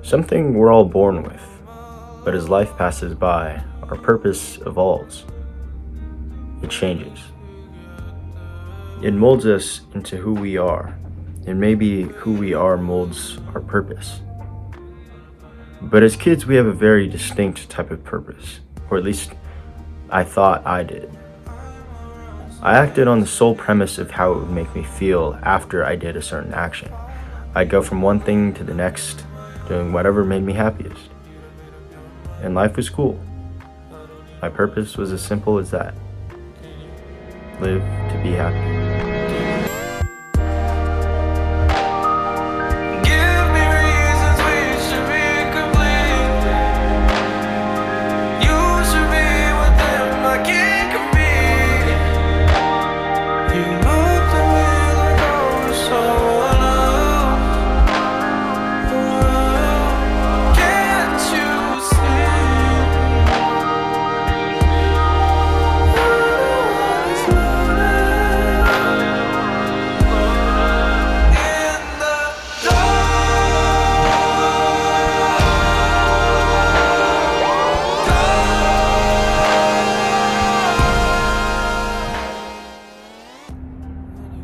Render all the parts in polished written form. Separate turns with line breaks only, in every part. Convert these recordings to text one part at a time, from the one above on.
Something we're all born with, but as life passes by, our purpose evolves. It changes. It molds us into who we are, and maybe who we are molds our purpose. But as kids, we have a very distinct type of purpose, or at least I thought I did. I acted on the sole premise of how it would make me feel after I did a certain action. I'd go from one thing to the next, doing whatever made me happiest. And life was cool. My purpose was as simple as that. Live to be happy.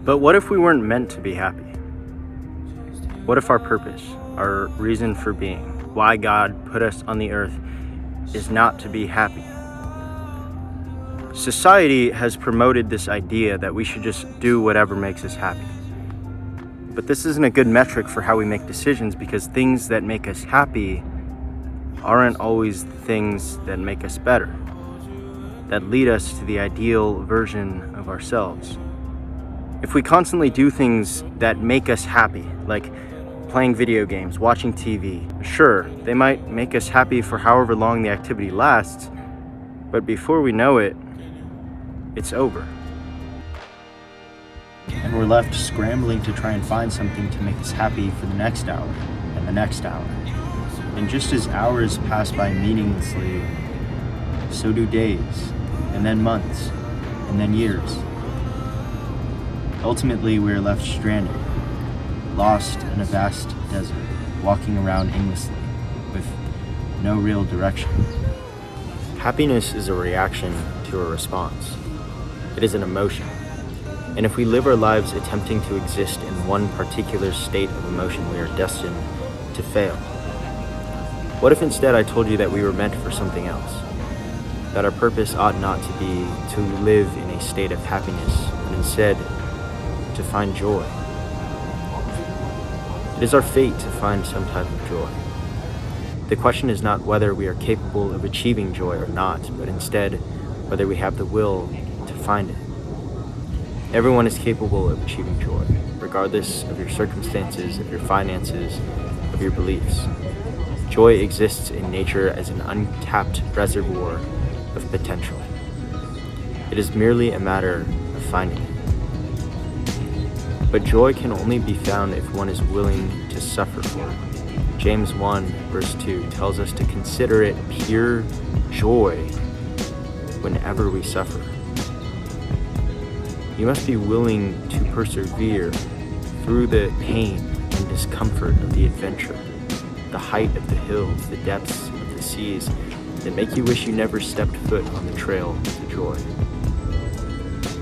But what if we weren't meant to be happy? What if our purpose, our reason for being, why God put us on the earth, is not to be happy? Society has promoted this idea that we should just do whatever makes us happy. But this isn't a good metric for how we make decisions, because things that make us happy aren't always the things that make us better, that lead us to the ideal version of ourselves. If we constantly do things that make us happy, like playing video games, watching TV, sure, they might make us happy for however long the activity lasts, but before we know it, it's over. And we're left scrambling to try and find something to make us happy for the next hour and the next hour. And just as hours pass by meaninglessly, so do days, and then months, and then years. Ultimately, we are left stranded, lost in a vast desert, walking around aimlessly, with no real direction. Happiness is a reaction to a response. It is an emotion. And if we live our lives attempting to exist in one particular state of emotion, we are destined to fail. What if instead I told you that we were meant for something else? That our purpose ought not to be to live in a state of happiness, but instead to find joy. It is our fate to find some type of joy. The question is not whether we are capable of achieving joy or not, but instead whether we have the will to find it. Everyone is capable of achieving joy, regardless of your circumstances, of your finances, of your beliefs. Joy exists in nature as an untapped reservoir of potential. It is merely a matter of finding it. But joy can only be found if one is willing to suffer for it. James 1 verse 2 tells us to consider it pure joy whenever we suffer. You must be willing to persevere through the pain and discomfort of the adventure, the height of the hills, the depths of the seas that make you wish you never stepped foot on the trail to joy.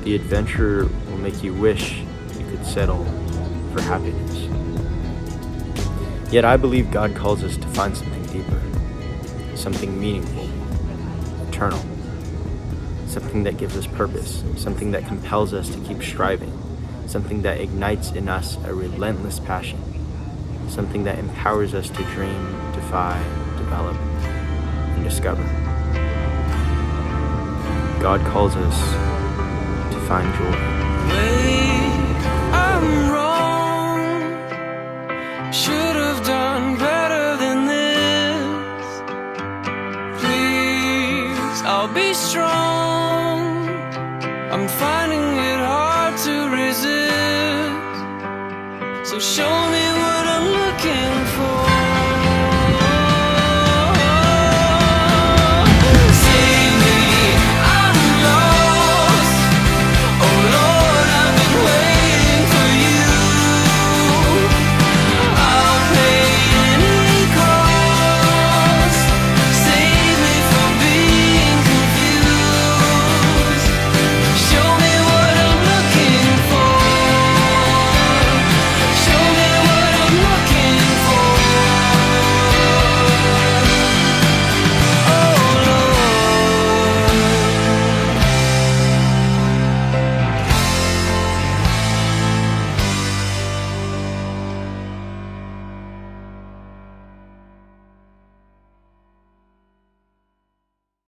The adventure will make you wish could settle for happiness. Yet I believe God calls us to find something deeper, something meaningful, eternal, something that gives us purpose, something that compels us to keep striving, something that ignites in us a relentless passion, something that empowers us to dream, defy, develop, and discover. God calls us to find joy.
I'm wrong, should have done better than this. Please, I'll be strong, I'm finding it hard to resist. So show me